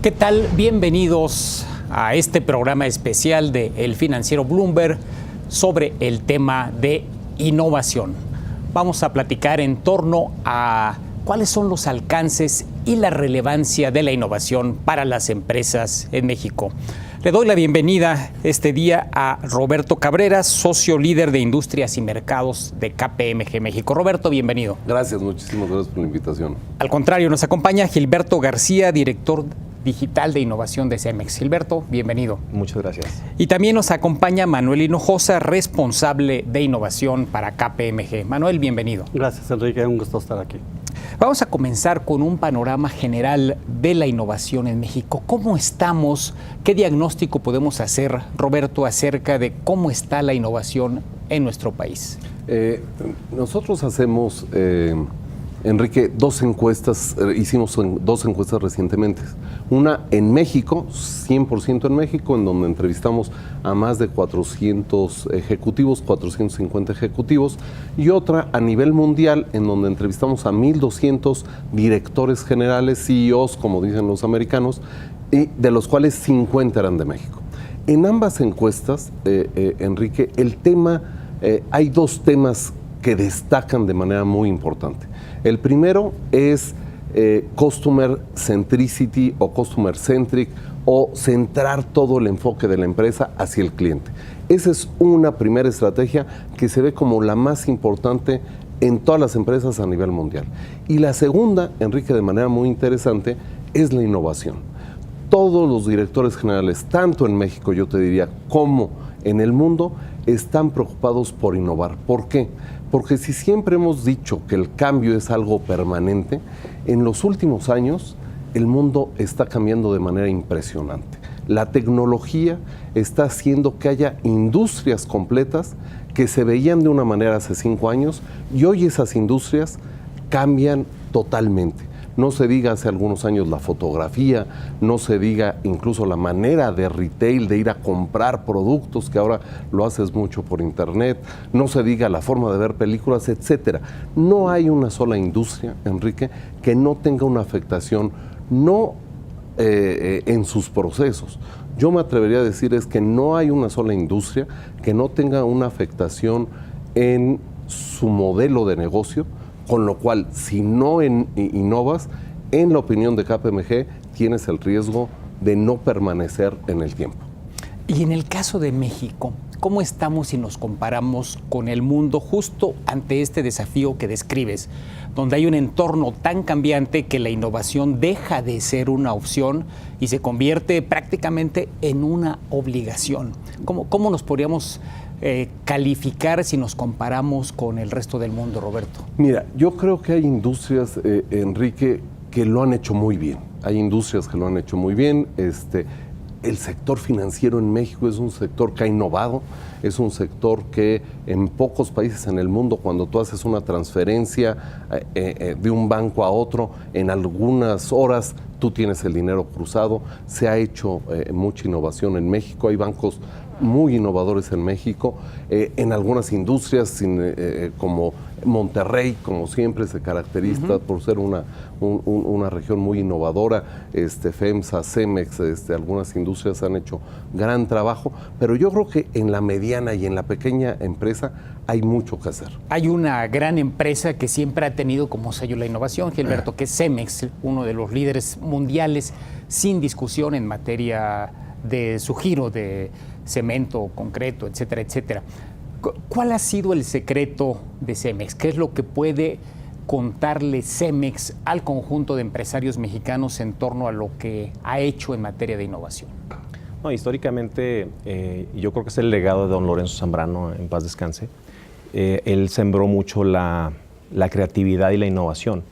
¿Qué tal? Bienvenidos a este programa especial de El Financiero Bloomberg sobre el tema de innovación. Vamos a platicar en torno a cuáles son los alcances y la relevancia de la innovación para las empresas en México. Le doy la bienvenida este día a Roberto Cabrera, socio líder de Industrias y Mercados de KPMG México. Roberto, bienvenido. Gracias, muchísimas gracias por la invitación. Al contrario, nos acompaña Gilberto García, director digital de innovación de Cemex. Gilberto, bienvenido. Muchas gracias. Y también nos acompaña Manuel Hinojosa, responsable de innovación para KPMG. Manuel, bienvenido. Gracias, Enrique. Un gusto estar aquí. Vamos a comenzar con un panorama general de la innovación en México. ¿Cómo estamos? ¿Qué diagnóstico podemos hacer, Roberto, acerca de cómo está la innovación en nuestro país? Nosotros hacemos, Enrique, hicimos dos encuestas recientemente. Una en México, 100% en México, en donde entrevistamos a más de 400 ejecutivos, 450 ejecutivos, y otra a nivel mundial, en donde entrevistamos a 1,200 directores generales, CEOs, como dicen los americanos, y de los cuales 50 eran de México. En ambas encuestas, Enrique, hay dos temas que destacan de manera muy importante. El primero es Customer Centricity o Customer Centric, o centrar todo el enfoque de la empresa hacia el cliente. Esa es una primera estrategia que se ve como la más importante en todas las empresas a nivel mundial. Y la segunda, Enrique, de manera muy interesante, es la innovación. Todos los directores generales, tanto en México, yo te diría, como en el mundo, están preocupados por innovar. ¿Por qué? Porque si siempre hemos dicho que el cambio es algo permanente, en los últimos años el mundo está cambiando de manera impresionante. La tecnología está haciendo que haya industrias completas que se veían de una manera hace 5 años y hoy esas industrias cambian totalmente. No se diga hace algunos años la fotografía, no se diga incluso la manera de retail, de ir a comprar productos, que ahora lo haces mucho por internet, no se diga la forma de ver películas, etcétera. No hay una sola industria, Enrique, que no tenga una afectación, en sus procesos. Yo me atrevería a decir es que no hay una sola industria que no tenga una afectación en su modelo de negocio, con lo cual, si no innovas, en la opinión de KPMG, tienes el riesgo de no permanecer en el tiempo. Y en el caso de México, ¿cómo estamos si nos comparamos con el mundo justo ante este desafío que describes, donde hay un entorno tan cambiante que la innovación deja de ser una opción y se convierte prácticamente en una obligación? ¿Cómo nos podríamos calificar si nos comparamos con el resto del mundo, Roberto? Mira, yo creo que hay industrias, Enrique, que lo han hecho muy bien. Hay industrias que lo han hecho muy bien. El sector financiero en México es un sector que ha innovado, es un sector que en pocos países en el mundo, cuando tú haces una transferencia de un banco a otro, en algunas horas tú tienes el dinero cruzado. Se ha hecho mucha innovación en México, hay bancos muy innovadores en México, en algunas industrias como Monterrey, como siempre, se caracteriza por ser una región muy innovadora. FEMSA, Cemex, algunas industrias han hecho gran trabajo, pero yo creo que en la mediana y en la pequeña empresa hay mucho que hacer. Hay una gran empresa que siempre ha tenido como sello la innovación, Gilberto, que es Cemex, uno de los líderes mundiales sin discusión en materia de su giro de cemento, concreto, etcétera, etcétera. ¿Cuál ha sido el secreto de Cemex? ¿Qué es lo que puede contarle Cemex al conjunto de empresarios mexicanos en torno a lo que ha hecho en materia de innovación? No, históricamente, yo creo que es el legado de don Lorenzo Zambrano, en paz descanse. Él sembró mucho la creatividad y la innovación,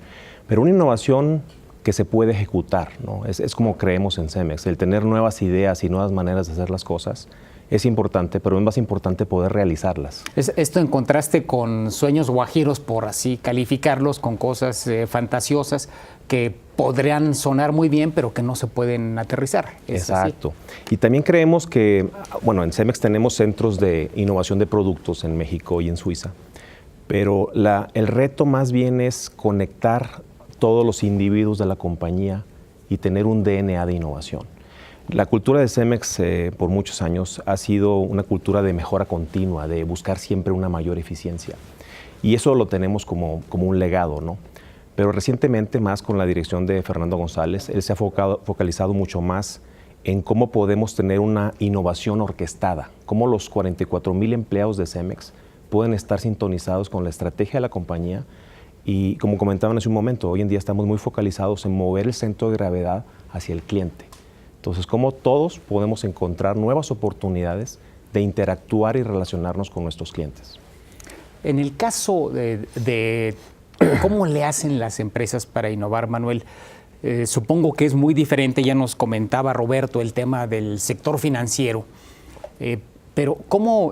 pero una innovación que se puede ejecutar, ¿no? Es como creemos en Cemex, el tener nuevas ideas y nuevas maneras de hacer las cosas es importante, pero es más importante poder realizarlas. Esto en contraste con sueños guajiros, por así calificarlos, con cosas fantasiosas que podrían sonar muy bien, pero que no se pueden aterrizar. Exacto. Y también creemos que, bueno, en Cemex tenemos centros de innovación de productos en México y en Suiza, pero el reto más bien es conectar todos los individuos de la compañía y tener un DNA de innovación. La cultura de Cemex por muchos años ha sido una cultura de mejora continua, de buscar siempre una mayor eficiencia. Y eso lo tenemos como un legado, ¿no? Pero recientemente, más con la dirección de Fernando González, él se ha focalizado mucho más en cómo podemos tener una innovación orquestada, cómo los 44,000 empleados de Cemex pueden estar sintonizados con la estrategia de la compañía. Y como comentaban hace un momento, hoy en día estamos muy focalizados en mover el centro de gravedad hacia el cliente. Entonces, cómo todos podemos encontrar nuevas oportunidades de interactuar y relacionarnos con nuestros clientes. En el caso de cómo le hacen las empresas para innovar, Manuel, supongo que es muy diferente, ya nos comentaba Roberto el tema del sector financiero, pero ¿cómo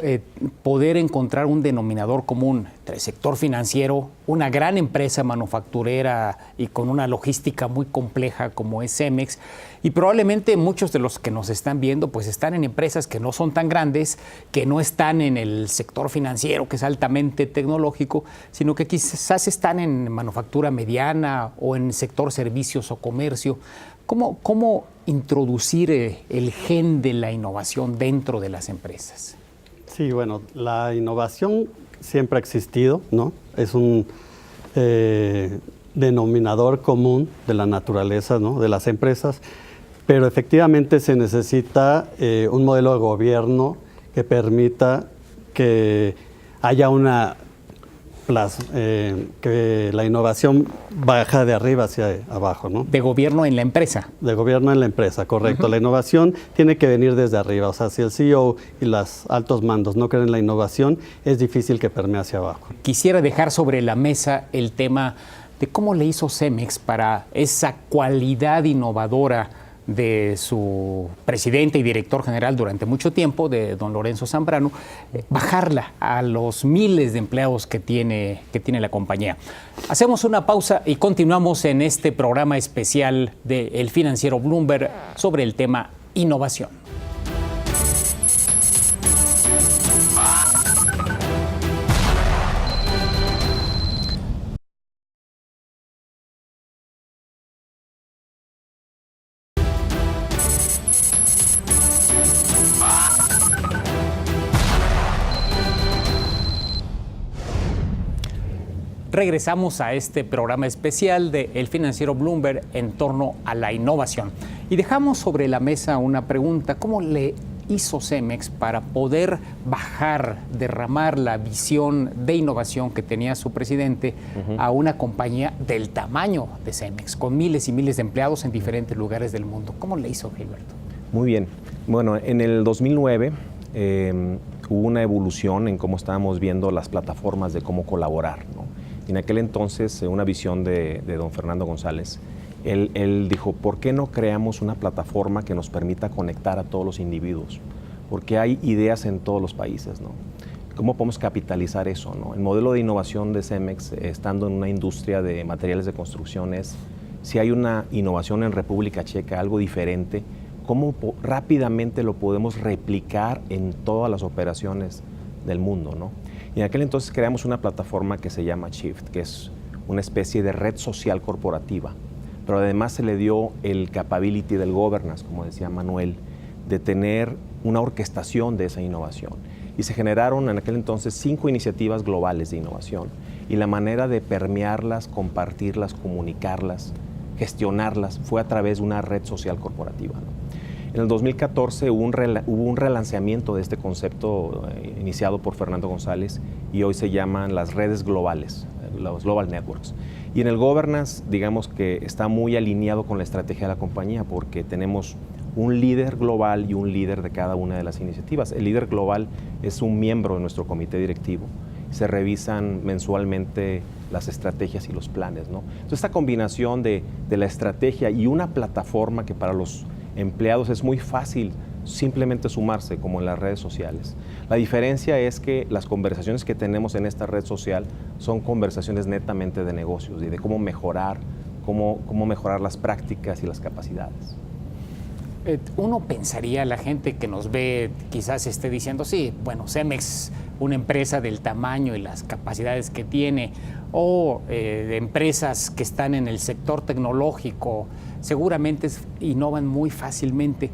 poder encontrar un denominador común entre el sector financiero, una gran empresa manufacturera y con una logística muy compleja como es Cemex? Y probablemente muchos de los que nos están viendo pues están en empresas que no son tan grandes, que no están en el sector financiero, que es altamente tecnológico, sino que quizás están en manufactura mediana o en sector servicios o comercio. ¿Cómo introducir el gen de la innovación dentro de las empresas? Sí, bueno, la innovación siempre ha existido, ¿no? Es un denominador común de la naturaleza, ¿no?, de las empresas, pero efectivamente se necesita un modelo de gobierno que permita que haya que la innovación baja de arriba hacia abajo, ¿no? De gobierno en la empresa. De gobierno en la empresa, correcto. La innovación tiene que venir desde arriba. O sea, si el CEO y los altos mandos no creen en la innovación, es difícil que permee hacia abajo. Quisiera dejar sobre la mesa el tema de cómo le hizo Cemex para esa cualidad innovadora de su presidente y director general durante mucho tiempo, de don Lorenzo Zambrano, bajarla a los miles de empleados que tiene la compañía. Hacemos una pausa y continuamos en este programa especial de El Financiero Bloomberg sobre el tema innovación. Regresamos a este programa especial de El Financiero Bloomberg en torno a la innovación. Y dejamos sobre la mesa una pregunta: ¿cómo le hizo Cemex para poder derramar la visión de innovación que tenía su presidente a una compañía del tamaño de Cemex, con miles y miles de empleados en diferentes lugares del mundo? ¿Cómo le hizo, Gilberto? Muy bien. Bueno, en el 2009 hubo una evolución en cómo estábamos viendo las plataformas de cómo colaborar, ¿no? En aquel entonces, una visión de don Fernando González, él dijo, ¿por qué no creamos una plataforma que nos permita conectar a todos los individuos? Porque hay ideas en todos los países, ¿no? ¿Cómo podemos capitalizar eso, ¿no? El modelo de innovación de Cemex, estando en una industria de materiales de construcción, es si hay una innovación en República Checa, algo diferente, ¿cómo rápidamente lo podemos replicar en todas las operaciones del mundo, ¿no? Y en aquel entonces creamos una plataforma que se llama Shift, que es una especie de red social corporativa, pero además se le dio el capability del governance, como decía Manuel, de tener una orquestación de esa innovación. Y se generaron en aquel entonces 5 iniciativas globales de innovación, y la manera de permearlas, compartirlas, comunicarlas, gestionarlas fue a través de una red social corporativa, ¿no? En el 2014 hubo un relanzamiento de este concepto iniciado por Fernando González, y hoy se llaman las redes globales, los Global Networks. Y en el governance, digamos que está muy alineado con la estrategia de la compañía, porque tenemos un líder global y un líder de cada una de las iniciativas. El líder global es un miembro de nuestro comité directivo. Se revisan mensualmente las estrategias y los planes, ¿no? Entonces, esta combinación de la estrategia y una plataforma que para los empleados es muy fácil simplemente sumarse, como en las redes sociales. La diferencia es que las conversaciones que tenemos en esta red social son conversaciones netamente de negocios y de cómo mejorar las prácticas y las capacidades. Uno pensaría, la gente que nos ve quizás esté diciendo, sí, bueno, Cemex una empresa del tamaño y las capacidades que tiene, o de empresas que están en el sector tecnológico, seguramente innovan muy fácilmente.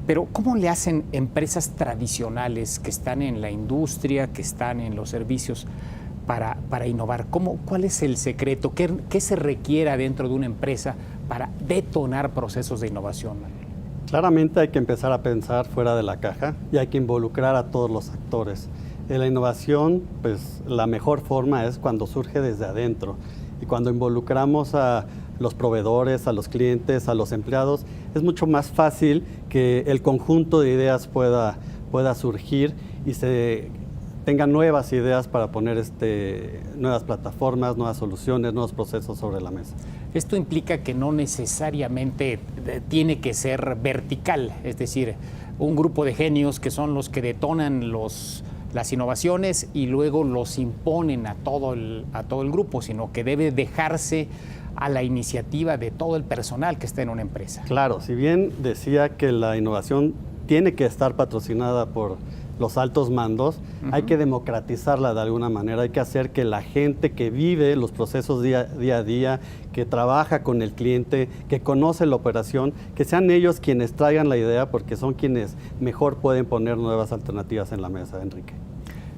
Pero ¿cómo le hacen empresas tradicionales que están en la industria, que están en los servicios para innovar? ¿Cuál es el secreto? ¿Qué se requiere dentro de una empresa para detonar procesos de innovación? Claramente hay que empezar a pensar fuera de la caja y hay que involucrar a todos los actores. En la innovación, pues la mejor forma es cuando surge desde adentro y cuando involucramos a los proveedores, a los clientes, a los empleados, es mucho más fácil que el conjunto de ideas pueda surgir y se tengan nuevas ideas para poner nuevas plataformas, nuevas soluciones, nuevos procesos sobre la mesa. Esto implica que no necesariamente tiene que ser vertical, es decir, un grupo de genios que son los que detonan las innovaciones y luego los imponen a todo el grupo, sino que debe dejarse a la iniciativa de todo el personal que está en una empresa. Claro, si bien decía que la innovación tiene que estar patrocinada por los altos mandos, hay que democratizarla de alguna manera, hay que hacer que la gente que vive los procesos día a día, que trabaja con el cliente, que conoce la operación, que sean ellos quienes traigan la idea, porque son quienes mejor pueden poner nuevas alternativas en la mesa, Enrique.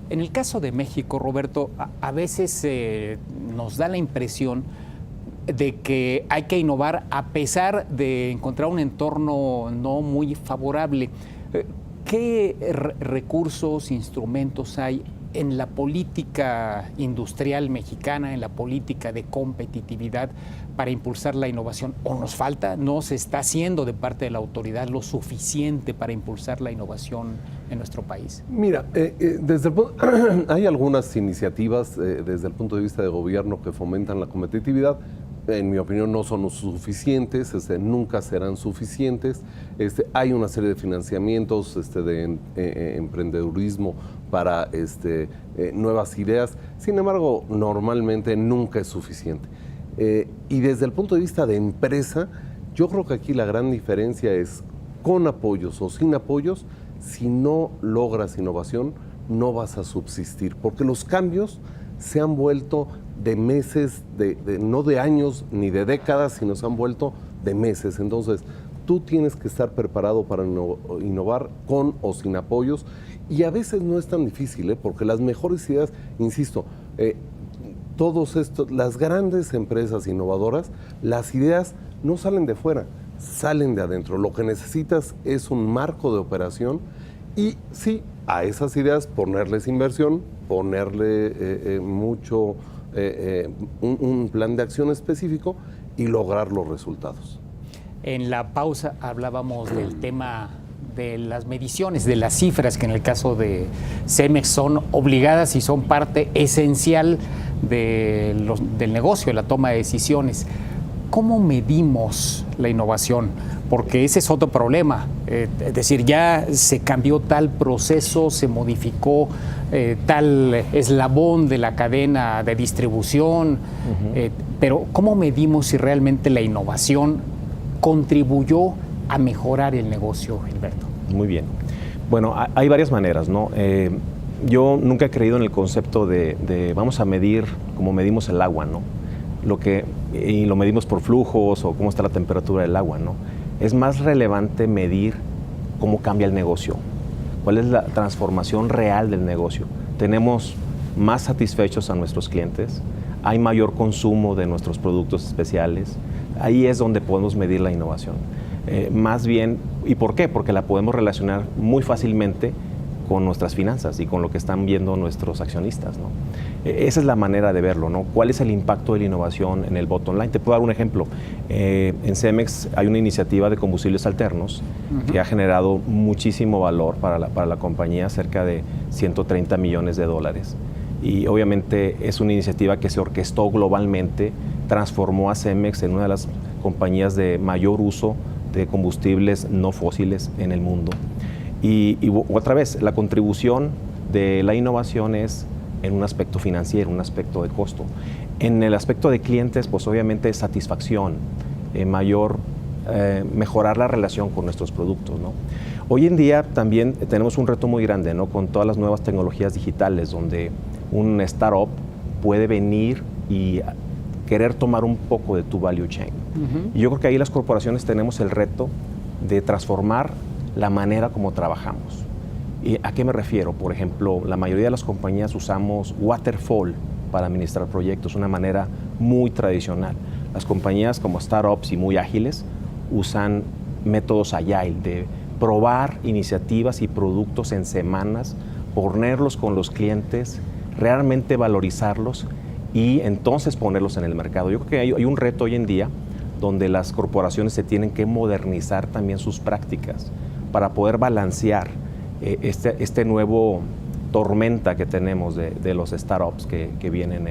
En el caso de México, Roberto, a veces nos da la impresión de que hay que innovar a pesar de encontrar un entorno no muy favorable. ¿Qué recursos, instrumentos hay en la política industrial mexicana, en la política de competitividad para impulsar la innovación? ¿O nos falta? ¿No se está haciendo de parte de la autoridad lo suficiente para impulsar la innovación en nuestro país? Mira, hay algunas iniciativas desde el punto de vista de gobierno que fomentan la competitividad. En mi opinión no son suficientes, nunca serán suficientes. Hay una serie de financiamientos de emprendedurismo para nuevas ideas. Sin embargo, normalmente nunca es suficiente. Y desde el punto de vista de empresa, yo creo que aquí la gran diferencia es con apoyos o sin apoyos. Si no logras innovación, no vas a subsistir, porque los cambios se han vuelto de meses, no de años ni de décadas, sino se han vuelto de meses. Entonces, tú tienes que estar preparado para innovar con o sin apoyos, y a veces no es tan difícil, porque las mejores ideas, insisto, las grandes empresas innovadoras, las ideas no salen de fuera, salen de adentro. Lo que necesitas es un marco de operación y sí, a esas ideas ponerles inversión, ponerle un plan de acción específico y lograr los resultados. En la pausa hablábamos del tema de las mediciones, de las cifras que en el caso de Cemex son obligadas y son parte esencial del negocio, de la toma de decisiones. ¿Cómo medimos la innovación? Porque ese es otro problema. Es decir, ya se cambió tal proceso, se modificó tal eslabón de la cadena de distribución, pero ¿cómo medimos si realmente la innovación contribuyó a mejorar el negocio, Gilberto? Muy bien. Bueno, hay varias maneras, ¿no? Yo nunca he creído en el concepto de vamos a medir como medimos el agua, ¿no? Y lo medimos por flujos o cómo está la temperatura del agua, ¿no? Es más relevante medir cómo cambia el negocio, cuál es la transformación real del negocio. Tenemos más satisfechos a nuestros clientes, hay mayor consumo de nuestros productos especiales, ahí es donde podemos medir la innovación. Más bien, ¿y por qué? Porque la podemos relacionar muy fácilmente con nuestras finanzas y con lo que están viendo nuestros accionistas, ¿no? Esa es la manera de verlo, ¿no? ¿Cuál es el impacto de la innovación en el bottom line? Te puedo dar un ejemplo. En Cemex hay una iniciativa de combustibles alternos que ha generado muchísimo valor para la compañía, cerca de $130 millones. Y obviamente es una iniciativa que se orquestó globalmente, transformó a Cemex en una de las compañías de mayor uso de combustibles no fósiles en el mundo. Y otra vez, la contribución de la innovación es en un aspecto financiero, un aspecto de costo. En el aspecto de clientes, pues obviamente satisfacción, mejorar la relación con nuestros productos, ¿no? Hoy en día también tenemos un reto muy grande, ¿no? Con todas las nuevas tecnologías digitales, donde un startup puede venir y querer tomar un poco de tu value chain. Y yo creo que ahí las corporaciones tenemos el reto de transformar la manera como trabajamos. ¿Y a qué me refiero? Por ejemplo, la mayoría de las compañías usamos waterfall para administrar proyectos, una manera muy tradicional. Las compañías como startups y muy ágiles usan métodos agile de probar iniciativas y productos en semanas, ponerlos con los clientes, realmente valorizarlos y entonces ponerlos en el mercado. Yo creo que hay un reto hoy en día donde las corporaciones se tienen que modernizar también sus prácticas para poder balancear este nuevo tormenta que tenemos de los startups que vienen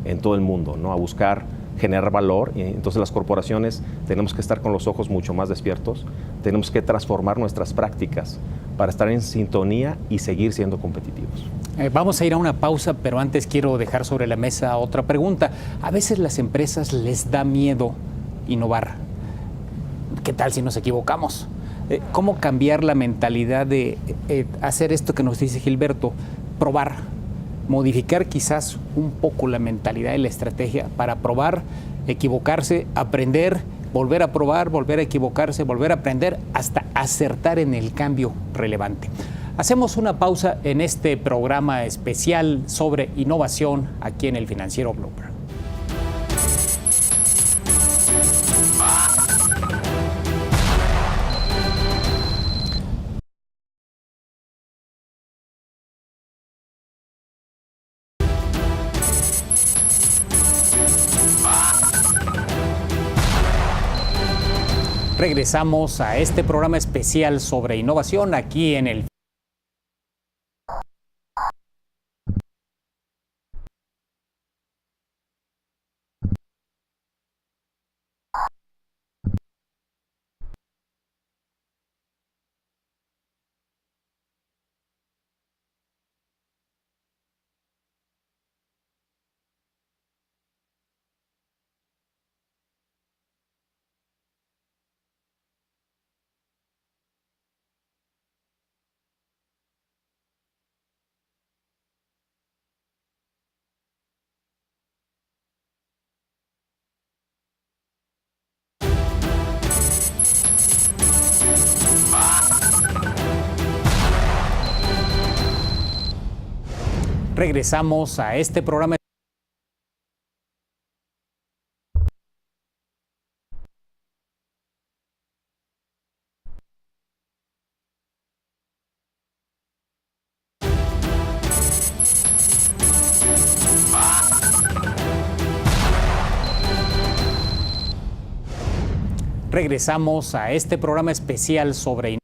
en todo el mundo, ¿no? A buscar generar valor. Y entonces las corporaciones tenemos que estar con los ojos mucho más despiertos, tenemos que transformar nuestras prácticas para estar en sintonía y seguir siendo competitivos. Vamos a ir a una pausa, pero antes quiero dejar sobre la mesa otra pregunta. A veces las empresas les da miedo innovar. ¿Qué tal si nos equivocamos? ¿Cómo cambiar la mentalidad de hacer esto que nos dice Gilberto? Probar, modificar quizás un poco la mentalidad y la estrategia para probar, equivocarse, aprender, volver a probar, volver a equivocarse, volver a aprender hasta acertar en el cambio relevante. Hacemos una pausa en este programa especial sobre innovación aquí en el Financiero Bloomberg. Regresamos a este programa especial sobre innovación aquí en el regresamos a este programa. Regresamos a este programa especial sobre innovación.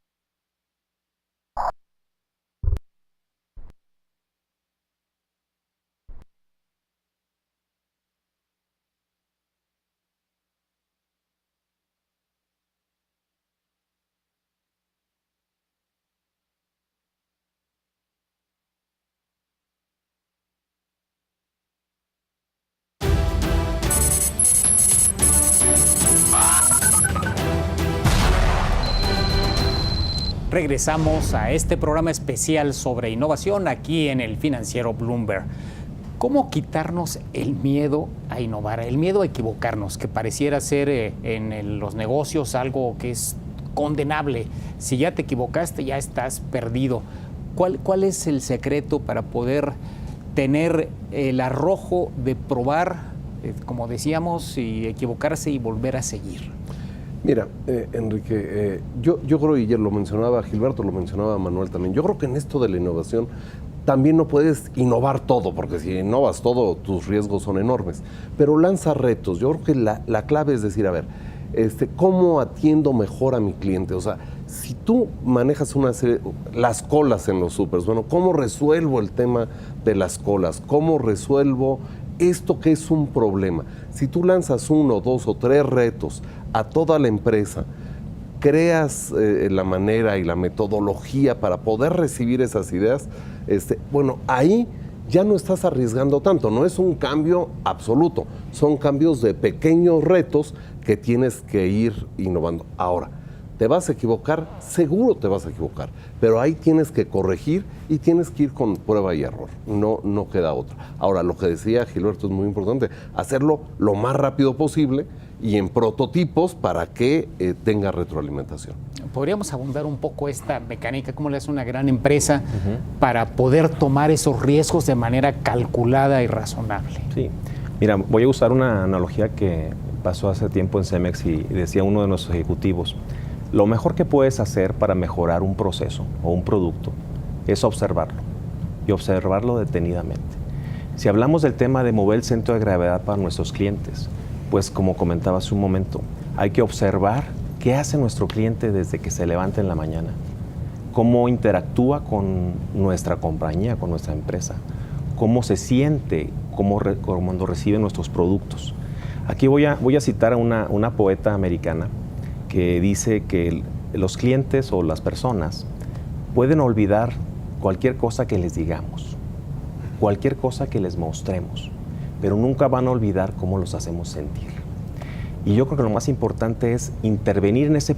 Regresamos a este programa especial sobre innovación aquí en el Financiero Bloomberg. ¿Cómo quitarnos el miedo a innovar, el miedo a equivocarnos, que pareciera ser en los negocios algo que es condenable? Si ya te equivocaste, ya estás perdido. ¿Cuál es el secreto para poder tener el arrojo de probar, como decíamos, y equivocarse y volver a seguir? Mira, Enrique, yo creo, y ya lo mencionaba Gilberto, lo mencionaba Manuel también, yo creo que en esto de la innovación también no puedes innovar todo, porque si innovas todo, tus riesgos son enormes, pero lanza retos. Yo creo que la clave es decir, a ver, ¿cómo atiendo mejor a mi cliente? O sea, si tú manejas las colas en los supers, bueno, ¿cómo resuelvo el tema de las colas? ¿Cómo resuelvo esto que es un problema? Si tú lanzas 1, 2 o 3 retos a toda la empresa, creas la manera y la metodología para poder recibir esas ideas, bueno, ahí ya no estás arriesgando tanto, no es un cambio absoluto, son cambios de pequeños retos que tienes que ir innovando. Ahora, ¿Te vas a equivocar? Seguro te vas a equivocar, pero ahí tienes que corregir y tienes que ir con prueba y error, no queda otra. Ahora, lo que decía Gilberto es muy importante, hacerlo lo más rápido posible y en prototipos para que tenga retroalimentación. ¿Podríamos abundar un poco esta mecánica? ¿Cómo le hace una gran empresa para poder tomar esos riesgos de manera calculada y razonable? Sí, mira, voy a usar una analogía que pasó hace tiempo en Cemex y decía uno de nuestros ejecutivos: lo mejor que puedes hacer para mejorar un proceso o un producto es observarlo y observarlo detenidamente. Si hablamos del tema de mover el centro de gravedad para nuestros clientes, pues como comentaba hace un momento, hay que observar qué hace nuestro cliente desde que se levanta en la mañana, cómo interactúa con nuestra compañía, con nuestra empresa, cómo se siente cuando recibe nuestros productos. Aquí voy a citar a una poeta americana que dice que los clientes o las personas pueden olvidar cualquier cosa que les digamos, cualquier cosa que les mostremos, pero nunca van a olvidar cómo los hacemos sentir. Y yo creo que lo más importante es intervenir en ese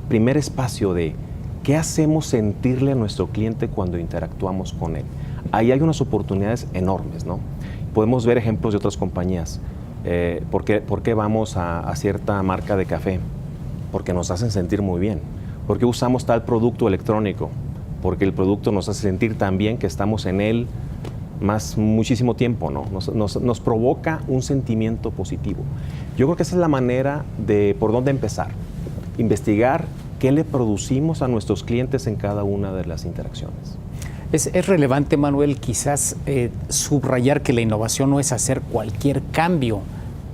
primer espacio de qué hacemos sentirle a nuestro cliente cuando interactuamos con él. Ahí hay unas oportunidades enormes, ¿no? Podemos ver ejemplos de otras compañías. ¿Por qué vamos a cierta marca de café? Porque nos hacen sentir muy bien. ¿Por qué usamos tal producto electrónico? Porque el producto nos hace sentir tan bien que estamos en él muchísimo tiempo, ¿no? Nos provoca un sentimiento positivo. Yo creo que esa es la manera de por dónde empezar. Investigar qué le producimos a nuestros clientes en cada una de las interacciones. Es relevante, Manuel, quizás subrayar que la innovación no es hacer cualquier cambio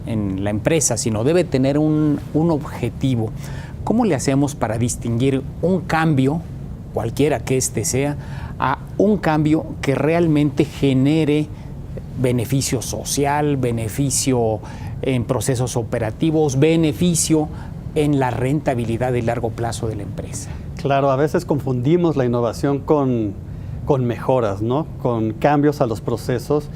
en la empresa, sino debe tener un objetivo. ¿Cómo le hacemos para distinguir un cambio, cualquiera que éste sea, a un cambio que realmente genere beneficio social, beneficio en procesos operativos, beneficio en la rentabilidad de largo plazo de la empresa? Claro, a veces confundimos la innovación con mejoras, ¿no? Con cambios a los procesos,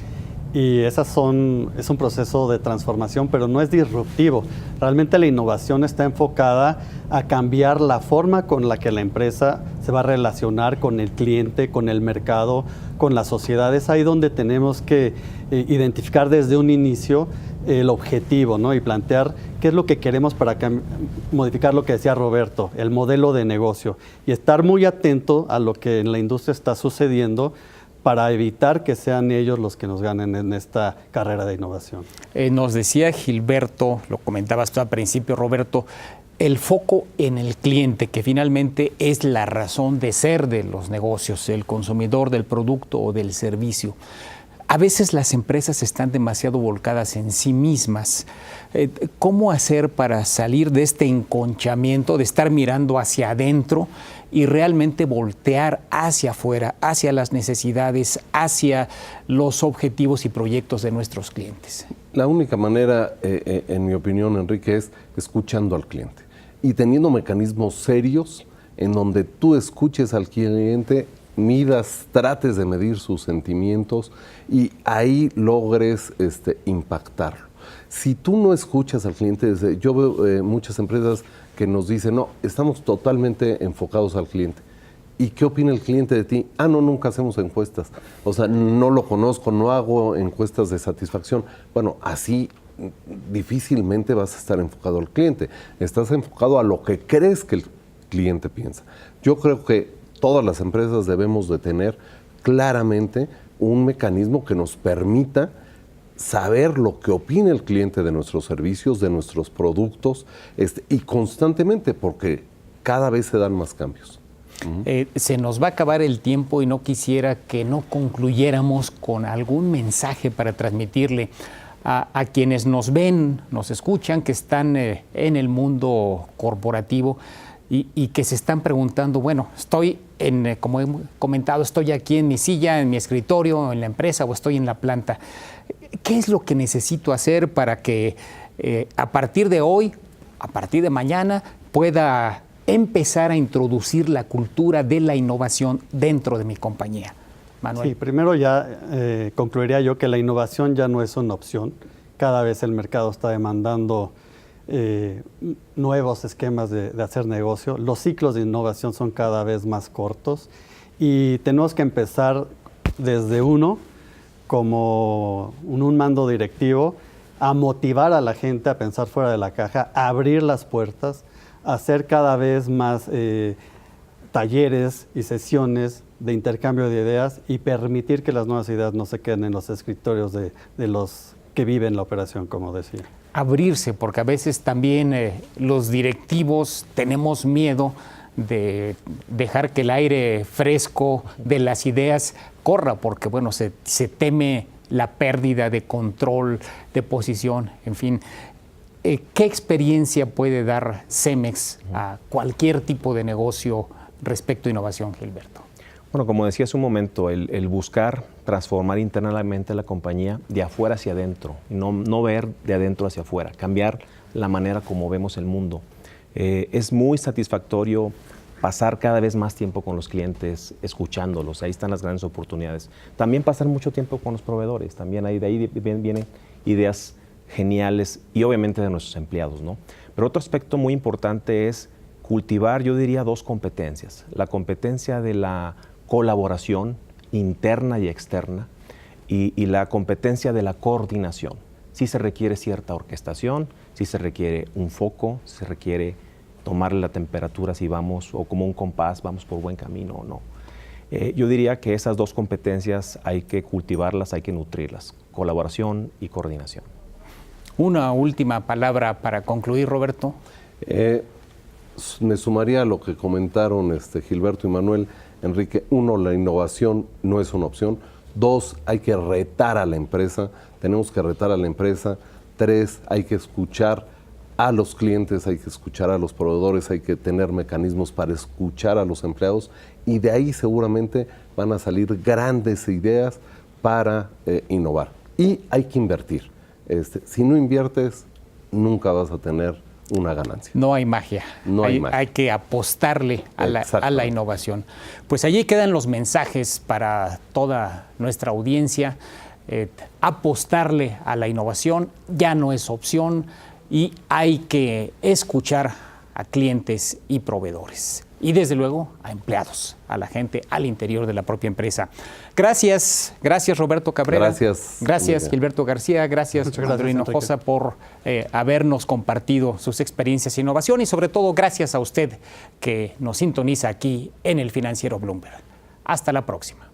y es un proceso de transformación, pero no es disruptivo. Realmente la innovación está enfocada a cambiar la forma con la que la empresa se va a relacionar con el cliente, con el mercado, con la sociedad. Es ahí donde tenemos que identificar desde un inicio el objetivo, ¿no? Y plantear qué es lo que queremos para modificar lo que decía Roberto, el modelo de negocio, y estar muy atento a lo que en la industria está sucediendo para evitar que sean ellos los que nos ganen en esta carrera de innovación. Nos decía Gilberto, lo comentabas tú al principio, Roberto, el foco en el cliente, que finalmente es la razón de ser de los negocios, el consumidor del producto o del servicio. A veces las empresas están demasiado volcadas en sí mismas. ¿Cómo hacer para salir de este enconchamiento, de estar mirando hacia adentro y realmente voltear hacia afuera, hacia las necesidades, hacia los objetivos y proyectos de nuestros clientes? La única manera, en mi opinión, Enrique, es escuchando al cliente y teniendo mecanismos serios en donde tú escuches al cliente, midas, trates de medir sus sentimientos y ahí logres impactarlo. Si tú no escuchas al cliente, yo veo muchas empresas que nos dicen, no, estamos totalmente enfocados al cliente. ¿Y qué opina el cliente de ti? Ah, no, nunca hacemos encuestas. O sea, no lo conozco, no hago encuestas de satisfacción. Bueno, así difícilmente vas a estar enfocado al cliente. Estás enfocado a lo que crees que el cliente piensa. Yo creo que todas las empresas debemos de tener claramente un mecanismo que nos permita saber lo que opina el cliente de nuestros servicios, de nuestros productos, y constantemente, porque cada vez se dan más cambios. Se nos va a acabar el tiempo y no quisiera que no concluyéramos con algún mensaje para transmitirle a quienes nos ven, nos escuchan, que están en el mundo corporativo y que se están preguntando, bueno, estoy como he comentado, estoy aquí en mi silla, en mi escritorio, en la empresa o estoy en la planta. ¿Qué es lo que necesito hacer para que a partir de hoy, a partir de mañana, pueda empezar a introducir la cultura de la innovación dentro de mi compañía? Manuel. Sí, primero ya concluiría yo que la innovación ya no es una opción. Cada vez el mercado está demandando nuevos esquemas de hacer negocio. Los ciclos de innovación son cada vez más cortos y tenemos que empezar desde uno, como un mando directivo, a motivar a la gente a pensar fuera de la caja, a abrir las puertas, a hacer cada vez más talleres y sesiones de intercambio de ideas y permitir que las nuevas ideas no se queden en los escritorios de los que viven la operación, como decía. Abrirse, porque a veces también los directivos tenemos miedo de dejar que el aire fresco de las ideas corra, porque bueno, se teme la pérdida de control, de posición, en fin. ¿Qué experiencia puede dar Cemex a cualquier tipo de negocio respecto a innovación, Gilberto? Bueno, como decía hace un momento, el buscar transformar internamente la compañía de afuera hacia adentro, no ver de adentro hacia afuera, cambiar la manera como vemos el mundo. Es muy satisfactorio pasar cada vez más tiempo con los clientes, escuchándolos, ahí están las grandes oportunidades. También pasar mucho tiempo con los proveedores, también de ahí vienen ideas geniales y obviamente de nuestros empleados, ¿no? Pero otro aspecto muy importante es cultivar, yo diría, dos competencias. La competencia de la colaboración interna y externa y la competencia de la coordinación. Sí se requiere cierta orquestación, sí se requiere un foco, se requiere tomarle la temperatura si vamos, o como un compás, vamos por buen camino o no. Yo diría que esas dos competencias hay que cultivarlas, hay que nutrirlas, colaboración y coordinación. Una última palabra para concluir, Roberto. Me sumaría a lo que comentaron Gilberto y Manuel. Enrique, uno, la innovación no es una opción. Dos, hay que retar a la empresa, tenemos que retar a la empresa. Tres, hay que escuchar a los clientes, hay que escuchar a los proveedores, hay que tener mecanismos para escuchar a los empleados y de ahí seguramente van a salir grandes ideas para innovar. Y hay que invertir. Si no inviertes, nunca vas a tener una ganancia. No hay magia. No hay magia. Hay que apostarle a la innovación. Pues allí quedan los mensajes para toda nuestra audiencia. Apostarle a la innovación ya no es opción y hay que escuchar a clientes y proveedores. Y desde luego a empleados, a la gente al interior de la propia empresa. Gracias Roberto Cabrera. Gracias Gilberto García. Gracias Andrew Hinojosa por habernos compartido sus experiencias e innovación y sobre todo gracias a usted que nos sintoniza aquí en el Financiero Bloomberg. Hasta la próxima.